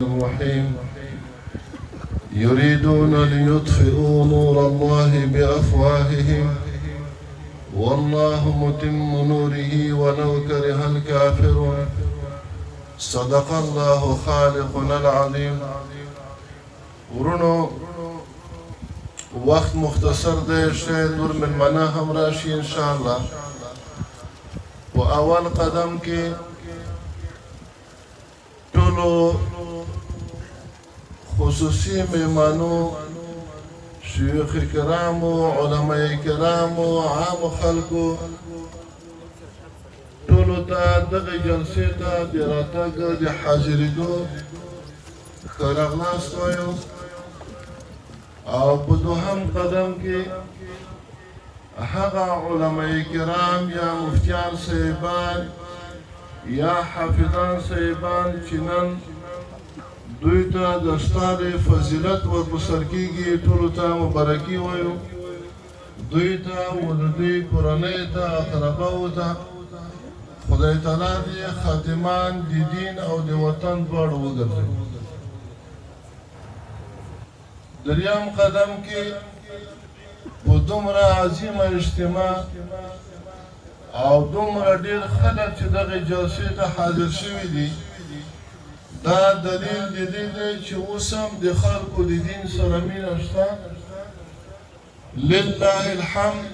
الرحيم يريدون ليطفئوا نور الله بأفواههم والله متم نوره ولو كره الكافرون صدق الله خالقنا العظيم. ورونو وقت مختصر ده شاید نور من منا هم راشي انشاءالله. و اول قدم کې ټولو خصوصي مهمانو شیوخ کرامو علماء کرامو عام خلقو ټولو ته دغه جلسې ته د راتګ د حاضرېدو ښه راغلاست وایو. او په دوهم قدم کې هغه علماء کرام یا مفتیان صاحبان یا حافظان صاحبان چې نن دوی ته د استاد فضیلت ورپسر کېږي ټولو ته مبارکي وایو. دوی ته ولدي کورنۍ ته اقرباو ته خدای تعالی دې خادمان د دین او د وطن دواړو وګرځوي. دریم قدم کې په دومره عظیمه اجتماع او دومره ډېر خلک چې دغه جلسې ته حاضر شوي دي دا دلیل د دې دی چې اوس هم د خلکو د دین سره مینه شته. لله الحمد.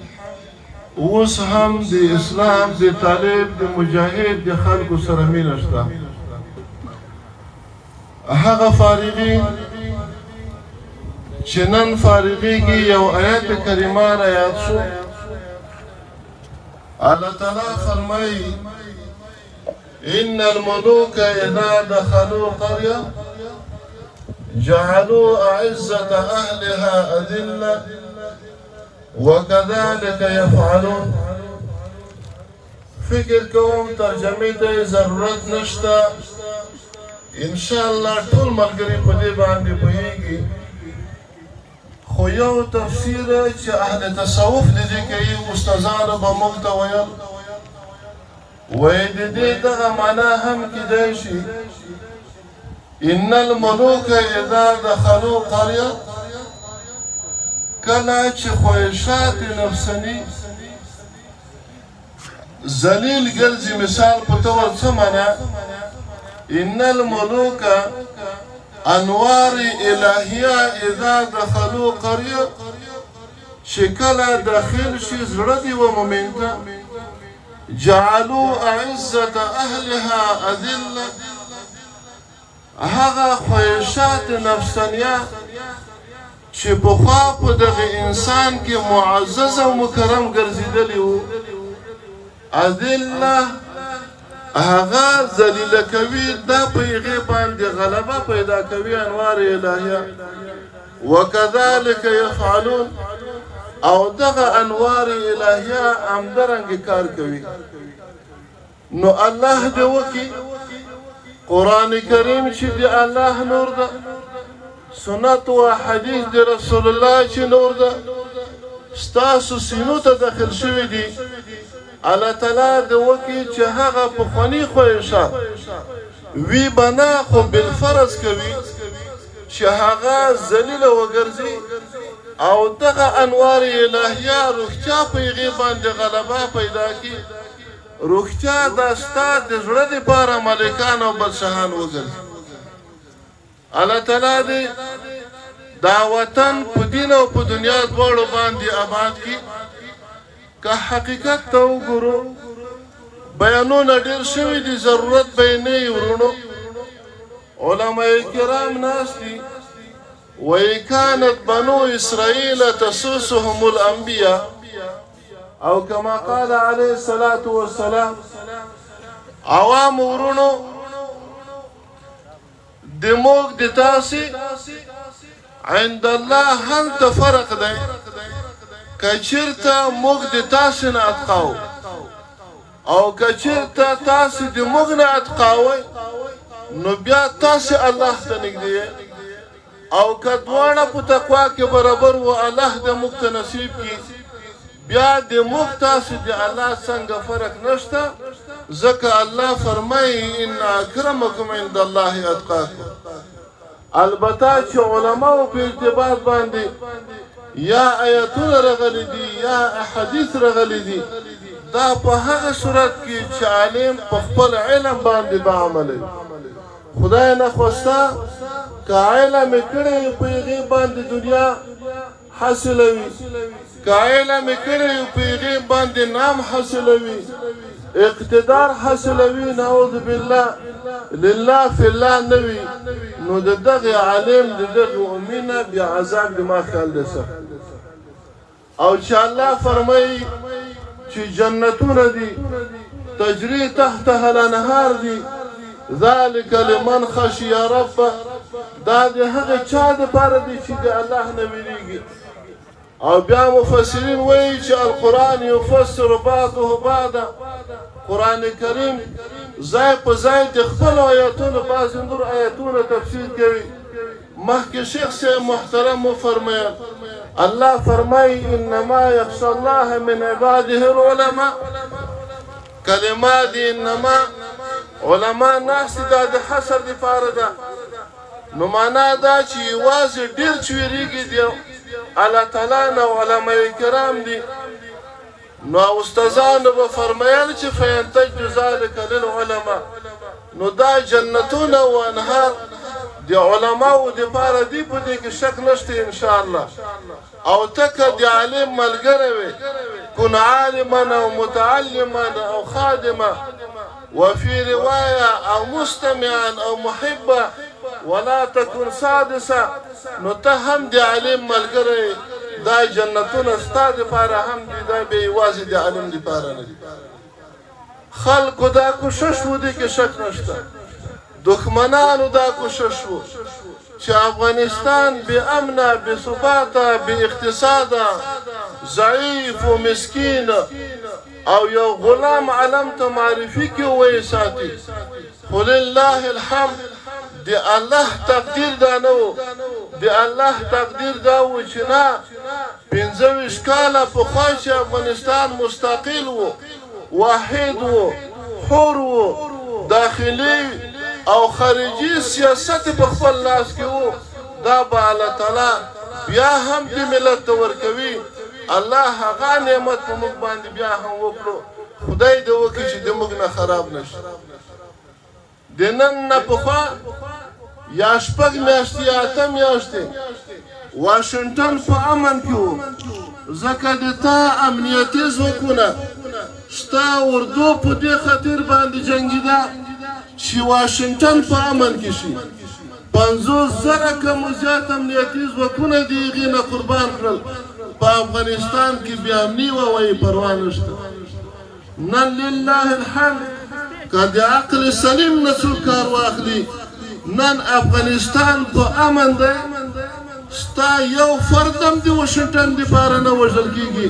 اوس هم د اسلام د طالب د مجاهد د خلکو سره مینه شته. هغه فارغین چې نن فارغیږي یو آیت کریمه را یاد شو. الله تعالی فرمایي إن الملوك إذا دخلوا قرية جعلوا أعزة أهلها أذلة وكذلك يفعلون. فکر کوم ترجمه ته ضرورت نشته. ان شاء الله ټول ملګري په دې باندې پوهیږي. خو یو تفسیر چې اهل تصوف دې کوي استادانو به موږ ته ویل وای د دې دغه معنا هم کېدای شي ان الملوک اذا دخلوا قريه کله چې خواهشات نفسانی ذلیل ګرځي. مثال په تور څه معنا ان الملوک انوار الهیه اذا دخلوا قريه چې کله داخل شي زړه دی و مومنته جعلوا أعزة أهلها أذلة. هغه خواهشات نفسانیه چې پخوا په دغه انسان کې معزز او مکرم ګرځېدلی وو اذله هغه ذلیله کوي. دا په هغې باندې غلبه پیدا کوي انوار الهیه. وکذلک یفعلون. او دغه انوار الهیه همدارنګې کار کوي. نو الله دې وکړي قرآن کریم چې د الله نور ده، سنت و حدیث د رسول الله چې نور ده ستاسو سینو ته داخل شوي دي. الله تعالی دې وکړي چې هغه پخواني خواهشات وی بنا خو بالفرض کوي چې هغه ذلیله وګرځي او دغه انوار الهیه روغتیا په هغې باندې غلبه پیدا کړي. روغتیا دا ستا د زړه دپاره ملکان او بادشاهان وګرځي. الله تعالی دې دا وطن په دین او په دنیا دواړو باندې آباد کړي. که حقیقت ته وګورو بیانونه ډېر شوي دي، ضرورت به یې نه وي. ورونو علماء کرام ناست دي وإن كانت بنو إسرائيل تسوسهم الأنبياء أو كما قال عليه الصلاة والسلام. عوام ورونو دموغ د تاسي عند الله هل تفرق دی کچرتا موږ د تاسي نه اتقاو او کچرتا تاسي د موږ نه اتقاوئ نو بیا تاسي الله ته نږدې او کدوانه په تقوا کې برابر و الله دې موږ ته نصیب کړي. بیا دې موږ تاسو د الله څنګه فرق نشته. ځکه الله فرمایي ان اکرمکم عند الله اتقاکم. البته چې علماو په ارتباط باندې یا آیتونه رغلي دي یا احادیث رغلي دي دا په هغه صورت کې چې عالم په خپل علم باندې به عمل خدای نه خوستا که علم کړی په هغې باندې دنیا حاصلوي که علم کړی په هغې باندې نام حاصلوي اقتدار حاصلوي نعوذ بالله لله فی الله نوي نو د دغه عالم د دغه امینه بیا عذاب دماغ خیال دی او چې الله فرمایي چې جنتونه دي تجري تحتها الانهار دي ذلك لمن خشي ربه دا د هغه چا دپاره دی چې د الله نه ویریږي او بیا مفسرین وایي چې القرآن یفسر بعضه بعضا قرآن کریم ځای په ځای د خپلو آیاتونو بعضې نور آیاتونه تفسیر کوي مخکې شیخ صاحب محترم وفرمایل الله فرمایي انما یخشى الله من عباده العلماء کلمات انما علما ناس دا د حصر دپاره ده نو معنا دا چې یوازې ډېر چې ویریږي دی الله تعالی نه علماء کرام دي نو استادانو به فرمایل چې فینتج ذلک للعلماء نو دا جنتونه او انهار د علماو دپاره دي په دې کې شک نشته انشاءالله او تکه د عالم ملګری وي کن عالما او متعلما او خادما وفي روايه او مستمعا او محبا ولا تكن سادسا نو ته هم د عالم ملګری دا جنتونه ستا دپاره هم دي دا بیا یوازې د عالم دپاره نه دي خلکو دا کوشش و دی کې شک نشته دښمنانو دا کوشش و چې افغانستان بې امنه بې ثباته بې اقتصاده ضعیف و مسکین او یو غلام علم ته معرفي کې وایي ساتي خو لله الحمد د الله تقدیر دا نه و د الله تقدیر دا و چې نه 25 کاله پخوا چې افغانستان مستقل و واحد و حر و داخلي او خارجي سیاست په خپل لاس کې و دا به الله تعالی بیا هم دې ملت ته ورکوي الله هغه نعمت په موږ باندې بیا هم وکړو خدای دې وکړي چې د موږ نه خراب نشي د نن نه پخوا یا شپږ میاشتې یا اته میاشتې واشنګټن په امن کې و ځکه د تا امنیتي ځواکونه شته اردو په دې خاطر باندې جنګېده چې واشنګټن په امن کې شي 50,000 کمو زیات امنیتي ځواکونه د هغې نه قربان کړل په افغانستان کې بې امني وه وایي پروا نشته نن لله الحمد که د عقل سلیم نه څوک کار واخلي نن افغانستان په امن دی ستا یو فرد هم د واشنګټن دپاره نه وژل کېږي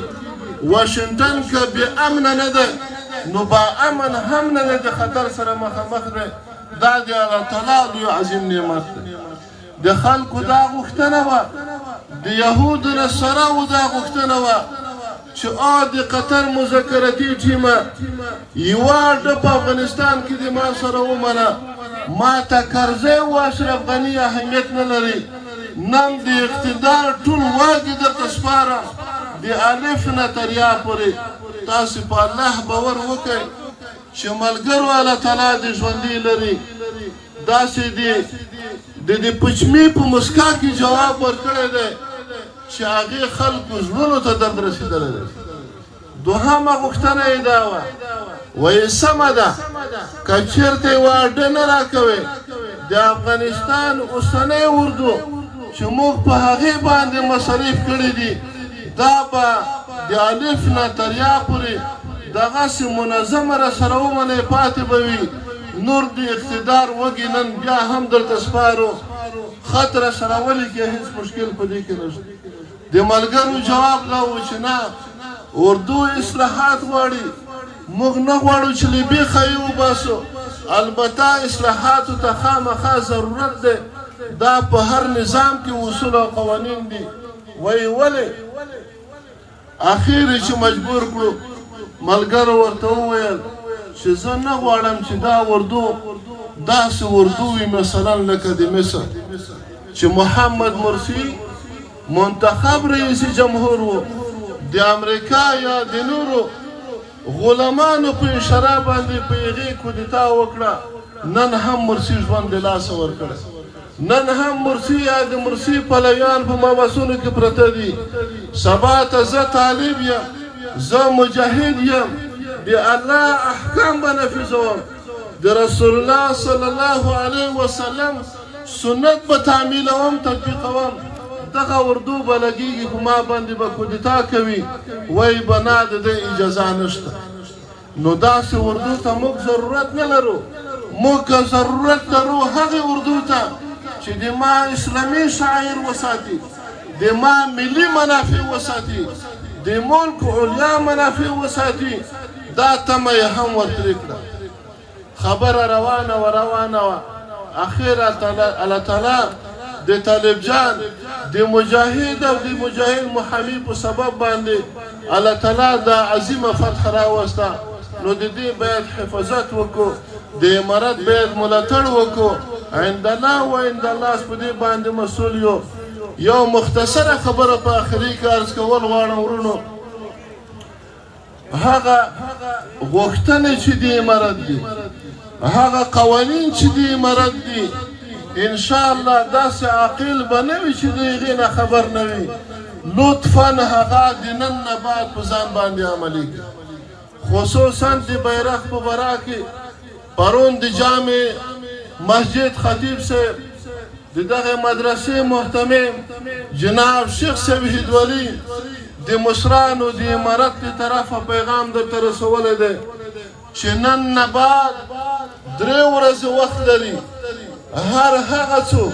واشنګټن که بې امنه نه ده نو با امن هم نه ده د خطر سره مخامخ دی دا د الله تعالی لوی عظیم نعمت دی د خلکو دا غوښتنه وه د یهودو نصاراو دا غوښتنه وه چې د قطر مذاکراتي ټیمه یوه ډه په افغانستان کې د ما سره ومنه ما ته کرزی و اشرف غني اهمیت نه لري نن د اقتدار ټول واګې درته سپارم د الف نه تر یا پورې تاسو په الله باور وکړئ چې ملګرو الله تعالی دې ژوندي لري داسې د پچمي په مسکا کې جواب ورکړی دی چې هغې خلکو زړونو ته درد رسېدلی دی دوهمه غوښتنه یې دا وه وایي سمه ده که چېرته یې واډه نه راکوئ د افغانستان اوسنی اردو چې موږ په هغې باندې مصرف کړي دي دا به د الف نه تر یا پورې دغسې منظمه راسره ومنئ پاتې به وي نور د اقتدار وږي نن بیا هم درته سپارو خط راسره ولیکئ هېڅ مشکل په دې کې نشته د ملګرو جواب دا و چې نه اردو اصلاحات غواړي موږ نه غواړو چې له بیخه یې وباسو البته اصلاحاتو ته خامخا ضرورت دی دا په هر نظام کې اصول او قوانین دي وایي ولې اخیر چې مجبور کړو ملګرو ورته وویل چې زه نه غواړم چې دا اردو داسې اردو وي مثلا لکه د مصر چې محمد مرسی منتخب رئیس جمهور و د امریکا یا د نورو غلامانو په اشاره باندې په هغې کودتا وکړه نن هم مرسی ژوند د لاسه ورکړی نن هم مرسی یا د مرسی پلویان په محبسونو کې پرته دي سبا ته زه طالب یم زه مجاهد یم د الله احکام به نفذوم د رسول الله صلی الله علیه وسلم سنت به تعمیلوم تطبیقوم دغه اردو به لګېږي په ما باندې به کودتا کوي وایي به نه د دې اجازه نشته نو داسې اردو ته موږ ضرورت نه لرو موږ ضرورت لرو هغې اردو ته چې د ما اسلامي شاعر وساتي د ما ملي منافع وساتي د ملک علیا منافع وساتي دا تمه یې هم ورترې کړه خبره روانه وه اخر الله تعالی د طالب جان د مجاهد او د مجاهد محامي په سبب باندې الله تعالی دا عظیمه فتح راوسته نو د دې باید حفاظت وکړو د امارت باید ملاتړ وکړو عند الله و عند الله په دې باندې مسؤل یو مختصره خبره په آخري کې عرض کول غواړم ورونو هغه غوښتنې چې د امارت دي هغه قوانین چې د امارت دي ان شاء الله داسې عاقل به نه وي چې د هغې نه خبر نه وي لطفا هغه د نن نه بعد په ځان باندې عملي کړي خصوصا د بیرغ په باره کې پرون د جامع مسجد خطیب صاحب د دغه مدرسې محتمم جناب شیخ صاحب هدولي د مشرانو د امارت د طرفه پیغام درته رسولی دی چې نن نه بعد 3 ورځې وخت لري هر هغه څوک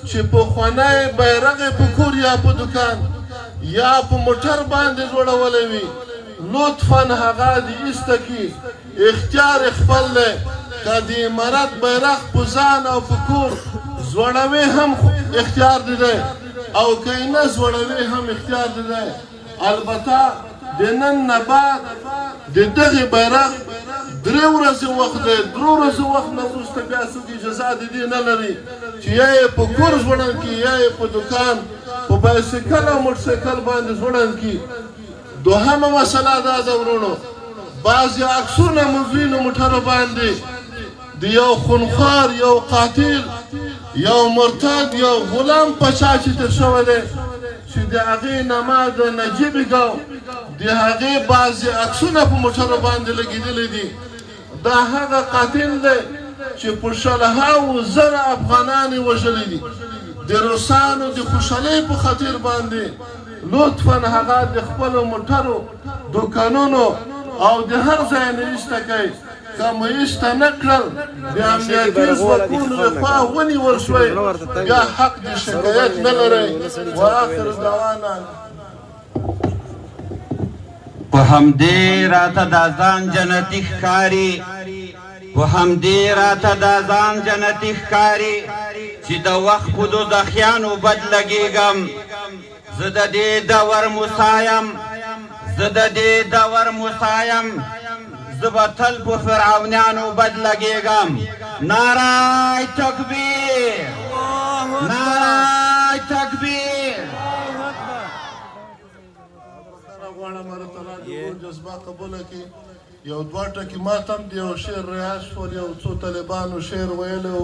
چې پخوانی بیرغ یې په کور یا په دکان یا په موټر باندې جوړولی وي لطفا هغه د ایسته کې اختیار خپل دی که د امارت بیرغ په ځان او په کور زوړوي هم اختیار دی او که یې نه زوړوي هم اختیار دی البته د نن نه بعد د دغې بیرغ 3 ورځې وخت دی 3 ورځې وخت نه وروسته بیا څوک اجازه د دې نه لري چې یا یې په کور ژوړن کړي یا یې په دکان په بایسکل او موټرسایکل باندې ژوړن کړي دوهمه مسله دا ده ورونو بعضې عکسونه موږ وینو موټرو باندې د یو خونخوار یو قاتل یو مرتد یو غلام په چا چې تېر شوی دی چې د هغې نامه د نجیب ګاو د هغې بعضې عکسونه په موټرو باندې لګېدلي دي دا هغه قاتل دی چې په 100,000 افغانان یې وژلي دي د روسانو د خوشحالۍ په خاطر باندې لطفا هغه د خپلو موټرو دوکانونو او د هر ځای نه ایسته کوي که مو ایسته نه کړل د امنیتي ځواکونو لخوا ونیول شوی بیا حق د شکایت نه لرئ واخر دعوانا په همدې راته دا ځان جنتي ښکاري په همدې راته دا ځان جنتي ښکاري چې د وخت په دوزخیانو بد لګېږم زه د دې دور موسی یم زه به تل په فرعونیانو بد لګېږم نعره تکبیر نعره تکبیر غواړم الله تعالی د جذبه قبوله کړي یو 2 ټکي ما ته هم د یو شعر ریاض شول یو څو طالبانو شعر ویلی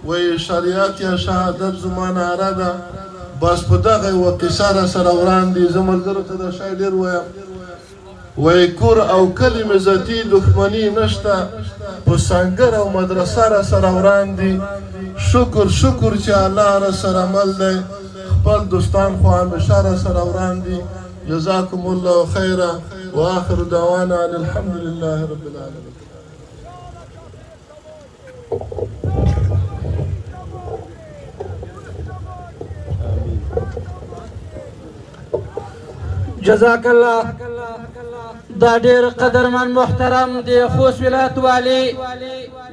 وایي شریعت یا شهادت زما نعره ده بس په دغه یوه قصه راسره وړاندې زه ملګرو ته دا شی ډېر وایم وایي کور او کلي مې ذاتي دښمني نشته په سنګر او مدرسه راسره وړاندې شکر چې الله راسره مل دی خپل دوستان خو همیشه راسره وړاندې جزاكم الله خيرا واخر دعوانا ان الحمد لله رب العالمين. جزاك الله. دا ډېر قدرمن محترم د خوست ولایت والي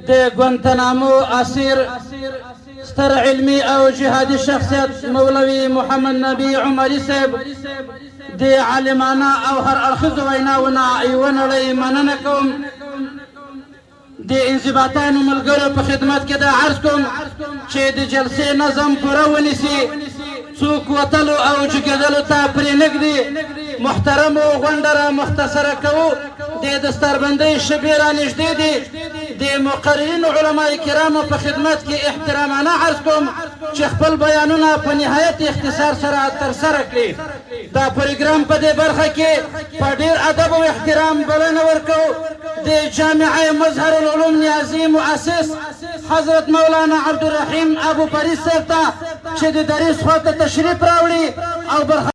د ګوانتنامو اسیر ستر علمي او جهادي شخصیت مولوي محمد نبي عمري صاحب د عالمانه او هر اړخیزو ویناونه یوه نړۍ مننه کوم. د انضباطانو ملګرو په خدمت کې دا عرض کوم چې د جلسې نظم پوره ونیسي، څوک وتلو او جګېدلو ته پرېنږدي. محترمو غونډه را مختصره کوو. د دستربندۍ شبې را نږدې دي. د مقررینو علماء کرامو په خدمت کې احترامانه عرض کوم چې خپل بیانونه په نهایت اختصار سره ترسره کړي. دا پروګرام په دې برخه کې په ډېر ادب او احترام بلنه ورکوو د جامعه مظهر العلوم نیازي مؤسس حضرت مولانا عبدالرحیم ابو پریز صاحب ته چې د دریس خواته تشریف راوړي او